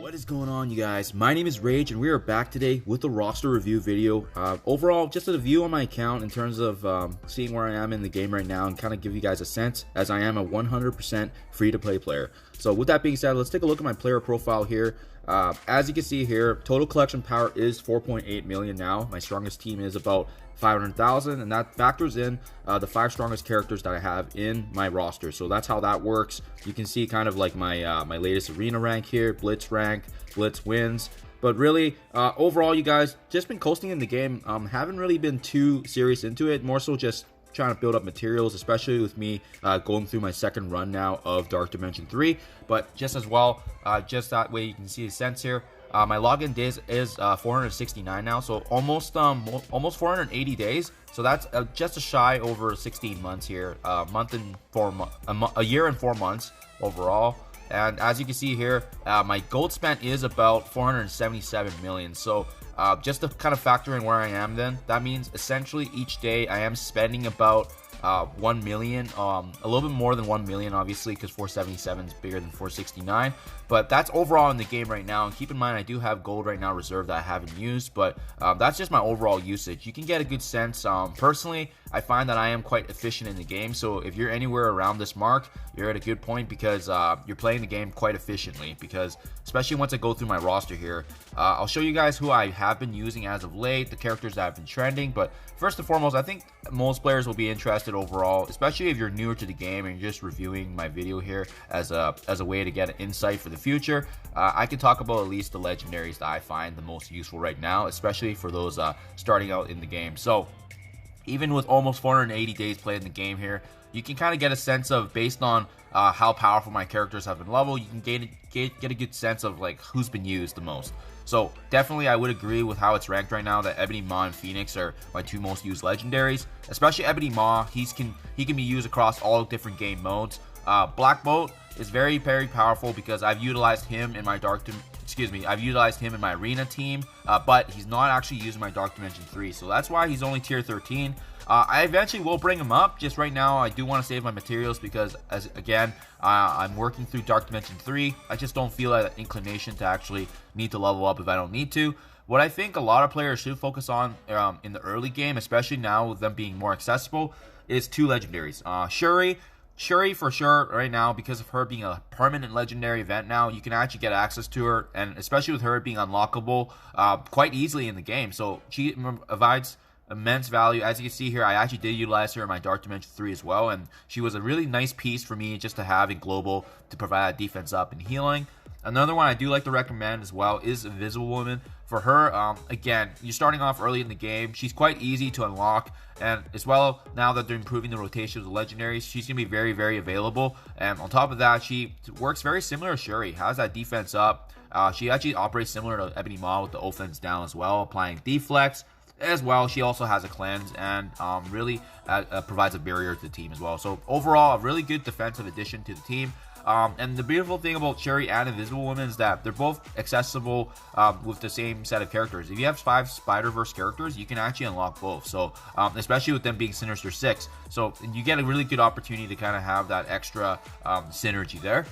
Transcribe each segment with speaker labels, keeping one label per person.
Speaker 1: What is going on, you guys? My name is Rage, and we are back today with a roster review video. Overall, just a review on my account in terms of seeing where I am in the game right now and kind of give you guys a sense, as I am a 100% free-to-play player. So with that being said, let's take a look at my player profile here. As you can see here, total collection power is 4.8 million now. My strongest team is about 500,000, and that factors in the 5 strongest characters that I have in my roster. So that's how that works. You can see kind of like my my latest arena rank here, Blitz rank, Blitz wins. But really, overall, you guys, just been coasting in the game. Haven't really been too serious into it. More so just trying to build up materials, especially with me going through my second run now of Dark Dimension 3. But just as well, just that way you can see the sense here. My login days is 469 now, so almost 480 days. So that's just a shy over 16 months here, a year and 4 months overall. And as you can see here, my gold spent is about 477 million. So just to kind of factor in where I am, then that means essentially each day I am spending about 1 million, a little bit more than 1 million, obviously, because 477 is bigger than 469. But that's overall in the game right now. And keep in mind, I do have gold right now reserved that I haven't used, but that's just my overall usage. You can get a good sense. Personally, I find that I am quite efficient in the game. So if you're anywhere around this mark, you're at a good point, because you're playing the game quite efficiently. Because especially once I go through my roster here, I'll show you guys who I have been using as of late, the characters that have been trending. But first and foremost, I think most players will be interested overall, especially if you're newer to the game and you're just reviewing my video here as a way to get an insight for the future. I can talk about at least the legendaries that I find the most useful right now, especially for those starting out in the game. So even with almost 480 days played in the game here, you can kind of get a sense of, based on how powerful my characters have been leveled, you can get a good sense of like who's been used the most. So definitely I would agree with how it's ranked right now, that Ebony Maw and Phoenix are my 2 most used legendaries. Especially Ebony Maw, he can be used across all different game modes. Black Bolt is very, very powerful because I've utilized him in my I've utilized him in my arena team, but he's not actually using my Dark Dimension 3, so that's why he's only tier 13. I eventually will bring him up. Just right now, I do want to save my materials because, I'm working through Dark Dimension 3. I just don't feel that inclination to actually need to level up if I don't need to. What I think a lot of players should focus on in the early game, especially now with them being more accessible, is 2 legendaries. Shuri for sure right now, because of her being a permanent legendary event now, you can actually get access to her, and especially with her being unlockable quite easily in the game. So she provides immense value. As you can see here, I actually did utilize her in my Dark Dimension 3 as well, and she was a really nice piece for me just to have in global to provide defense up and healing. Another one I do like to recommend as well is Invisible Woman. For her, again, you're starting off early in the game. She's quite easy to unlock, and as well, now that they're improving the rotation of the legendaries, she's going to be very, very available. And on top of that, she works very similar to Shuri, has that defense up. She actually operates similar to Ebony Maw with the offense down as well, applying deflex. As well, she also has a cleanse and really provides a barrier to the team as well. So overall, a really good defensive addition to the team. And the beautiful thing about Shuri and Invisible Woman is that they're both accessible with the same set of characters. If you have 5 Spider-Verse characters, you can actually unlock both. So especially with them being Sinister 6. So you get a really good opportunity to kind of have that extra synergy there.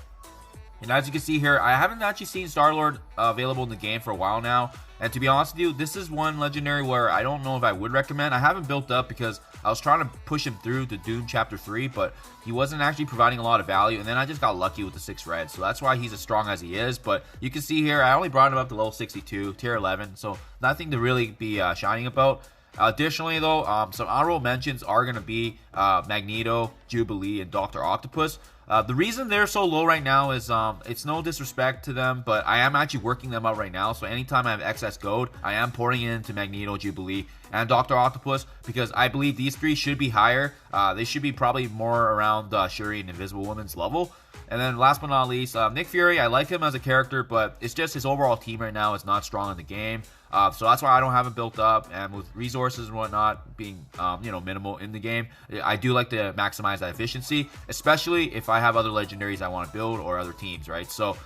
Speaker 1: And as you can see here, I haven't actually seen Star-Lord available in the game for a while now. And to be honest with you, this is one legendary where I don't know if I would recommend. I haven't built up because I was trying to push him through to Doom Chapter 3, but he wasn't actually providing a lot of value. And then I just got lucky with the 6 red. So that's why he's as strong as he is. But you can see here, I only brought him up to level 62, tier 11. So nothing to really be shining about. Additionally, though, some honorable mentions are going to be Magneto, Jubilee, and Dr. Octopus. The reason they're so low right now is it's no disrespect to them, but I am actually working them out right now. So anytime I have excess gold, I am pouring it into Magneto, Jubilee, and Dr. Octopus, because I believe these 3 should be higher. They should be probably more around Shuri and Invisible Woman's level. And then last but not least, Nick Fury. I like him as a character, but it's just his overall team right now is not strong in the game. So that's why I don't have it built up. And with resources and whatnot being minimal in the game, I do like to maximize that efficiency, especially if I have other legendaries I want to build or other teams, right? So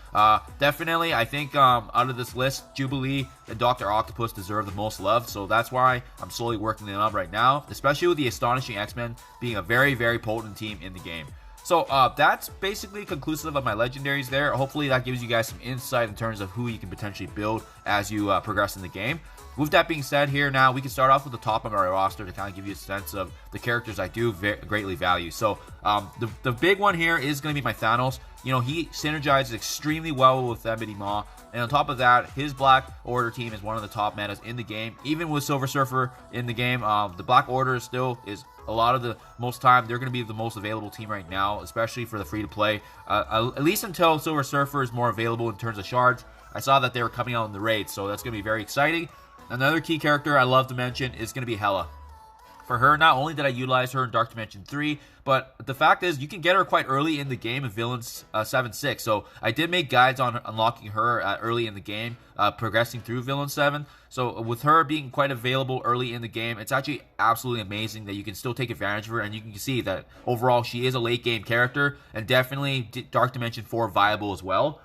Speaker 1: definitely, I think out of this list, Jubilee and Dr. Octopus deserve the most love. So that's why I'm slowly working them up right now, especially with the Astonishing X-Men being a very, very potent team in the game. So that's basically conclusive of my legendaries there. Hopefully that gives you guys some insight in terms of who you can potentially build as you progress in the game. With that being said, here now we can start off with the top of our roster to kind of give you a sense of the characters I do greatly value. So the big one here is going to be my Thanos. You know, he synergizes extremely well with Ebony Maw, and on top of that, his Black Order team is one of the top metas in the game. Even with Silver Surfer in the game, the Black Order still is a lot of the most time they're going to be the most available team right now, especially for the free-to-play. At least until Silver Surfer is more available in terms of shards. I saw that they were coming out in the raid, so that's going to be very exciting. Another key character I love to mention is going to be Hela. For her, not only did I utilize her in Dark Dimension 3, but the fact is you can get her quite early in the game in Villains 7-6. So I did make guides on unlocking her early in the game, progressing through Villain 7. So with her being quite available early in the game, it's actually absolutely amazing that you can still take advantage of her. And you can see that overall she is a late game character and definitely Dark Dimension 4 viable as well.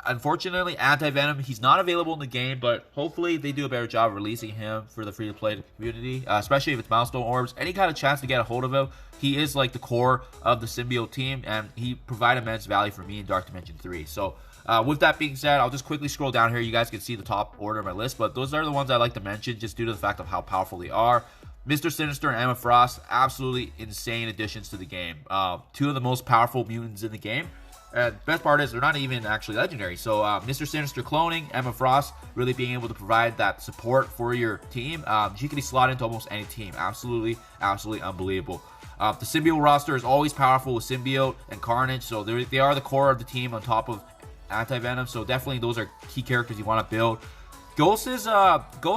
Speaker 1: Unfortunately, Anti-Venom, he's not available in the game, but hopefully they do a better job of releasing him for the free-to-play community, especially if it's milestone orbs. Any kind of chance to get a hold of him, he is like the core of the symbiote team, and he provided immense value for me in Dark Dimension 3. So, with that being said, I'll just quickly scroll down here. You guys can see the top order of my list, but those are the ones I like to mention just due to the fact of how powerful they are. Mr. Sinister and Emma Frost, absolutely insane additions to the game. Two of the most powerful mutants in the game. And best part is they're not even actually legendary. So Mr. Sinister cloning, Emma Frost really being able to provide that support for your team. She can be slotted into almost any team. Absolutely unbelievable. The symbiote roster is always powerful with Symbiote and Carnage. So they are the core of the team on top of Anti-Venom. So definitely those are key characters you want to build. Ghost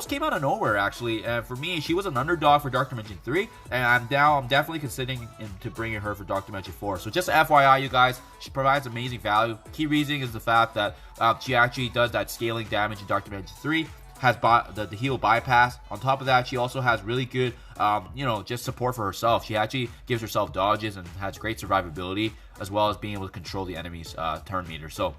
Speaker 1: came out of nowhere actually, and for me, she was an underdog for Dark Dimension 3, and I'm definitely considering into bringing her for Dark Dimension 4. So just FYI, you guys, she provides amazing value. Key reason is the fact that she actually does that scaling damage in Dark Dimension 3, has the heal bypass. On top of that, she also has really good, just support for herself. She actually gives herself dodges and has great survivability, as well as being able to control the enemy's turn meter. So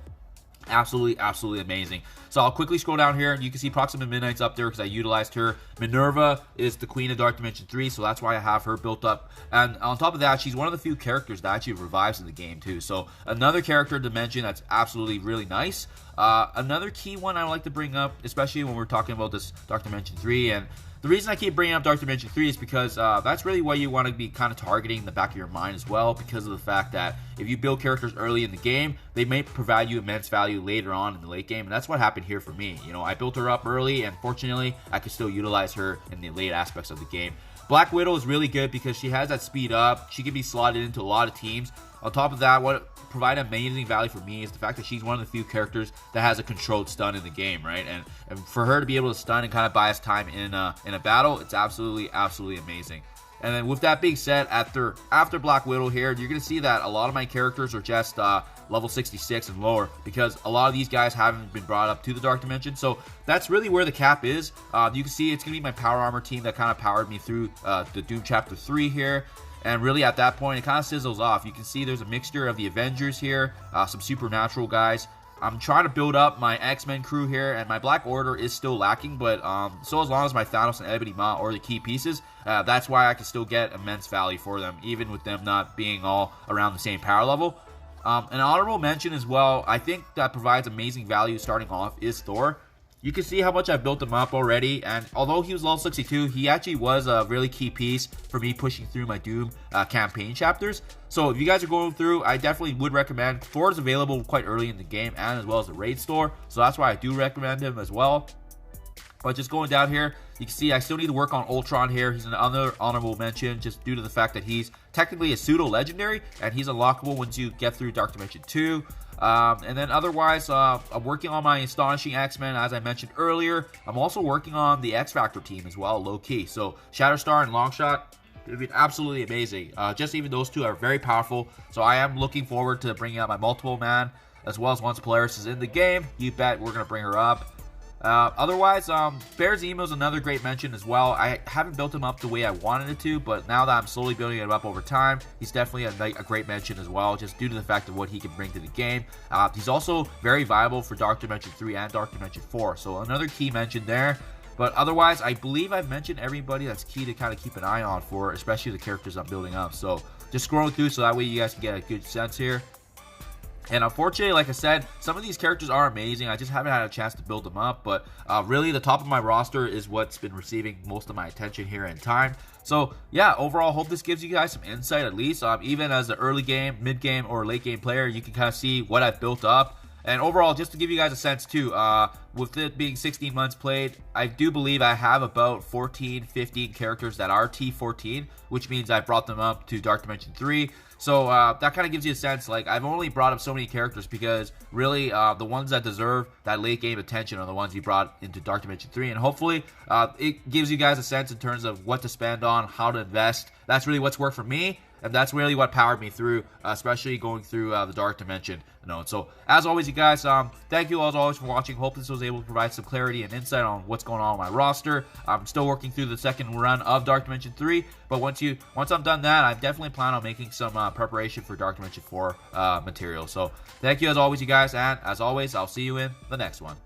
Speaker 1: absolutely amazing. So I'll quickly scroll down here and you can see Proxima Midnight's up there because I utilized her. Minerva is the queen of Dark Dimension 3, so that's why I have her built up. And on top of that, she's one of the few characters that actually revives in the game too. So another character to mention that's absolutely really nice. Another key one I like to bring up, especially when we're talking about this Dark Dimension 3, and the reason I keep bringing up Dark Dimension 3 is because that's really what you want to be kind of targeting in the back of your mind as well, because of the fact that if you build characters early in the game, they may provide you immense value later on in the late game, and that's what happened here for me. You know, I built her up early, and fortunately, I could still utilize her in the late aspects of the game. Black Widow is really good because she has that speed up. She can be slotted into a lot of teams. On top of that, what provides amazing value for me is the fact that she's one of the few characters that has a controlled stun in the game, right? And for her to be able to stun and kind of buy us time in a battle, it's absolutely amazing. And then with that being said, after Black Widow here, you're going to see that a lot of my characters are just level 66 and lower, because a lot of these guys haven't been brought up to the Dark Dimension. So that's really where the cap is. You can see it's going to be my Power Armor team that kind of powered me through the Doom Chapter 3 here. And really at that point, it kind of sizzles off. You can see there's a mixture of the Avengers here, some supernatural guys. I'm trying to build up my X-Men crew here, and my Black Order is still lacking, but so as long as my Thanos and Ebony Maw are the key pieces, that's why I can still get immense value for them, even with them not being all around the same power level. An honorable mention as well, I think that provides amazing value starting off, is Thor. You can see how much I've built him up already, and although he was level 62, he actually was a really key piece for me pushing through my Doom campaign chapters. So if you guys are going through, I definitely would recommend. Thor is available quite early in the game, and as well as the raid store, so that's why I do recommend him as well. But just going down here, you can see I still need to work on Ultron here. He's another honorable mention just due to the fact that he's technically a pseudo-legendary, and he's unlockable once you get through Dark Dimension 2. And then otherwise, I'm working on my Astonishing X-Men, as I mentioned earlier. I'm also working on the X-Factor team as well, low-key. So Shatterstar and Longshot, it'd be absolutely amazing. Just even those two are very powerful. So I am looking forward to bringing out my multiple man, as well as once Polaris is in the game. You bet we're going to bring her up. Otherwise, Bear Zemo is another great mention as well. I haven't built him up the way I wanted it to, but now that I'm slowly building him up over time, he's definitely a great mention as well, just due to the fact of what he can bring to the game. He's also very viable for Dark Dimension 3 and Dark Dimension 4, so another key mention there. But otherwise, I believe I've mentioned everybody that's key to kind of keep an eye on for, especially the characters I'm building up. So just scrolling through so that way you guys can get a good sense here. And unfortunately, like I said, some of these characters are amazing. I just haven't had a chance to build them up. But really, the top of my roster is what's been receiving most of my attention here in time. So, yeah, overall, hope this gives you guys some insight at least. Even as an early game, mid game, or late game player, you can kind of see what I've built up. And overall, just to give you guys a sense too, with it being 16 months played, I do believe I have about 14, 15 characters that are T14, which means I brought them up to Dark Dimension 3. So that kind of gives you a sense, like, I've only brought up so many characters because really the ones that deserve that late game attention are the ones you brought into Dark Dimension 3. And hopefully it gives you guys a sense in terms of what to spend on, how to invest. That's really what's worked for me. And that's really what powered me through, especially going through the Dark Dimension. So, as always, you guys, thank you as always for watching. Hope this was able to provide some clarity and insight on what's going on with my roster. I'm still working through the second run of Dark Dimension 3, but once I'm done that, I definitely plan on making some preparation for Dark Dimension 4 material. So, thank you as always, you guys, and as always, I'll see you in the next one.